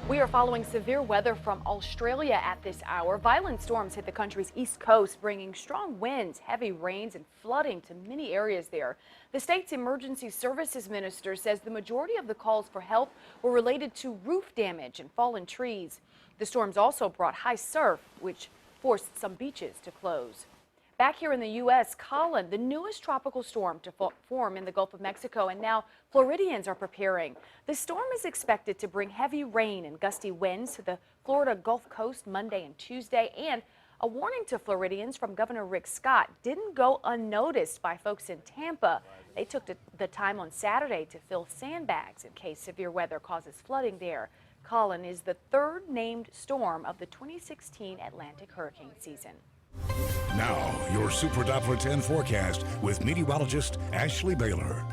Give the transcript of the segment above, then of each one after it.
We are following severe weather from Australia at this hour. Violent storms hit the country's east coast, bringing strong winds, heavy rains, and flooding to many areas there. The state's emergency services minister says the majority of the calls for help were related to roof damage and fallen trees. The storms also brought high surf, which forced some beaches to close. Back here in the U.S., Colin, the newest tropical storm to form in the Gulf of Mexico, and now Floridians are preparing. The storm is expected to bring heavy rain and gusty winds to the Florida Gulf Coast Monday and Tuesday, and a warning to Floridians from Governor Rick Scott didn't go unnoticed by folks in Tampa. They took the time on Saturday to fill sandbags in case severe weather causes flooding there. Colin is the third named storm of the 2016 Atlantic hurricane season. Now, your Super Doppler 10 forecast with meteorologist Ashley Baylor.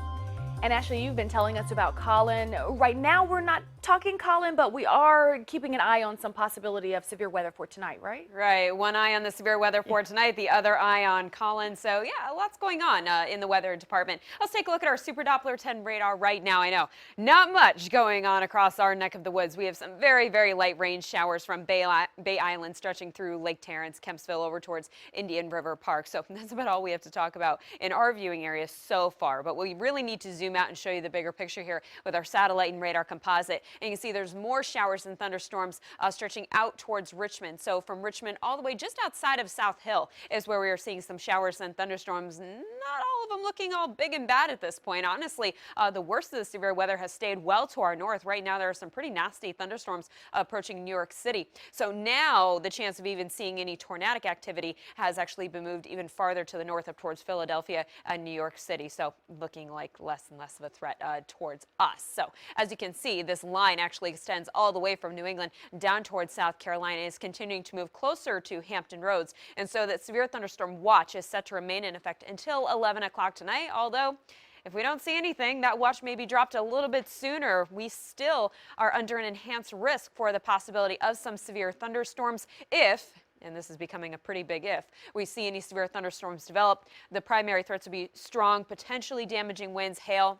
And Ashley, you've been telling us about Colin. Right now, we're not talking Colin, but we are keeping an eye on some possibility of severe weather for tonight, right? Right. One eye on the severe weather for tonight, the other eye on Colin. So, yeah, lots going on in the weather department. Let's take a look at our Super Doppler 10 radar right now. I know not much going on across our neck of the woods. We have some very, very light rain showers from Bay Island stretching through Lake Terrence, Kempsville over towards Indian River Park. So that's about all we have to talk about in our viewing area so far. But we really need to zoom out and show you the bigger picture here with our satellite and radar composite. And you can see there's more showers and thunderstorms stretching out towards Richmond. So from Richmond all the way just outside of South Hill is where we are seeing some showers and thunderstorms. Not all of them looking all big and bad at this point. Honestly, the worst of the severe weather has stayed well to our north. Right now, there are some pretty nasty thunderstorms approaching New York City. So now the chance of even seeing any tornadic activity has actually been moved even farther to the north up towards Philadelphia and New York City. So looking like less and less of a threat towards us. So as you can see, this line actually extends all the way from New England down towards South Carolina and is continuing to move closer to Hampton Roads. And so that severe thunderstorm watch is set to remain in effect until 11 o'clock tonight, although if we don't see anything, that watch may be dropped a little bit sooner. We still are under an enhanced risk for the possibility of some severe thunderstorms if, and this is becoming a pretty big if, we see any severe thunderstorms develop. The primary threats will be strong, potentially damaging winds, hail.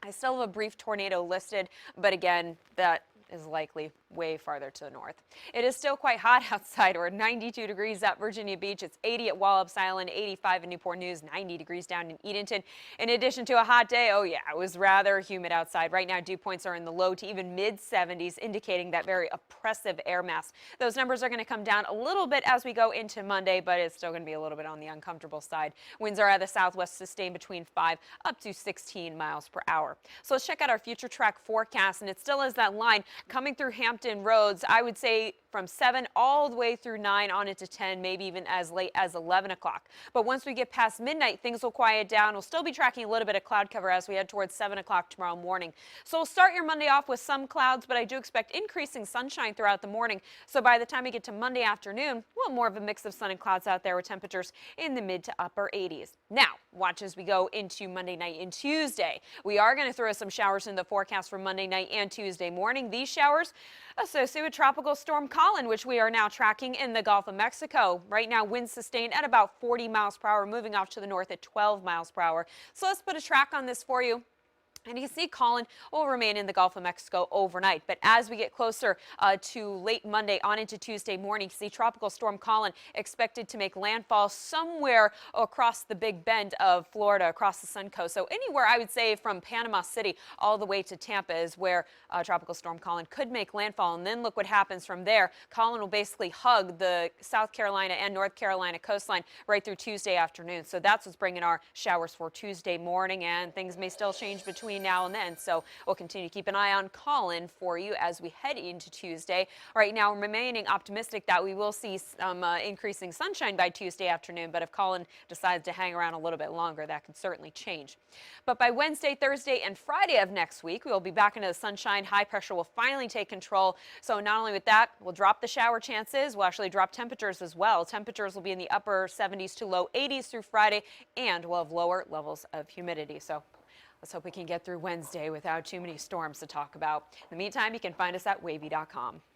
I still have a brief tornado listed, but again, that is likely way farther to the north. It is still quite hot outside. We're 92 degrees at Virginia Beach. It's 80 at Wallops Island, 85 in Newport News, 90 degrees down in Edenton. In addition to a hot day, oh yeah, it was rather humid outside. Right now, dew points are in the low to even mid 70s, indicating that very oppressive air mass. Those numbers are going to come down a little bit as we go into Monday, but it's still going to be a little bit on the uncomfortable side. Winds are at the southwest, sustained between 5 up to 16 miles per hour. So let's check out our future track forecast, and it still is that line coming through Hampton Roads. I would say from 7 all the way through 9 on into 10, maybe even as late as 11 o'clock. But once we get past midnight, things will quiet down. We'll still be tracking a little bit of cloud cover as we head towards 7 o'clock tomorrow morning. So we'll start your Monday off with some clouds, but I do expect increasing sunshine throughout the morning. So by the time we get to Monday afternoon, we'll have more of a mix of sun and clouds out there with temperatures in the mid to upper 80s. Now, watch as we go into Monday night and Tuesday. We are going to throw some showers in the forecast for Monday night and Tuesday morning. These showers associated with Tropical Storm Colin, which we are now tracking in the Gulf of Mexico. Right now, winds sustained at about 40 miles per hour, moving off to the north at 12 miles per hour. So let's put a track on this for you. And you can see Colin will remain in the Gulf of Mexico overnight. But as we get closer to late Monday on into Tuesday morning, you see Tropical Storm Colin expected to make landfall somewhere across the Big Bend of Florida, across the Sun Coast. So anywhere, I would say, from Panama City all the way to Tampa is where Tropical Storm Colin could make landfall. And then look what happens from there. Colin will basically hug the South Carolina and North Carolina coastline right through Tuesday afternoon. So that's what's bringing our showers for Tuesday morning, and things may still change between now and then. So we'll continue to keep an eye on Colin for you as we head into Tuesday. Right now, I'm remaining optimistic that we will see some increasing sunshine by Tuesday afternoon, but if Colin decides to hang around a little bit longer, that could certainly change. But by Wednesday, Thursday, and Friday of next week, we will be back into the sunshine. High pressure will finally take control. So not only with that, we'll drop the shower chances, we'll actually drop temperatures as well. Temperatures will be in the upper 70s to low 80s through Friday, and we'll have lower levels of humidity. So let's hope we can get through Wednesday without too many storms to talk about. In the meantime, you can find us at WAVY.com.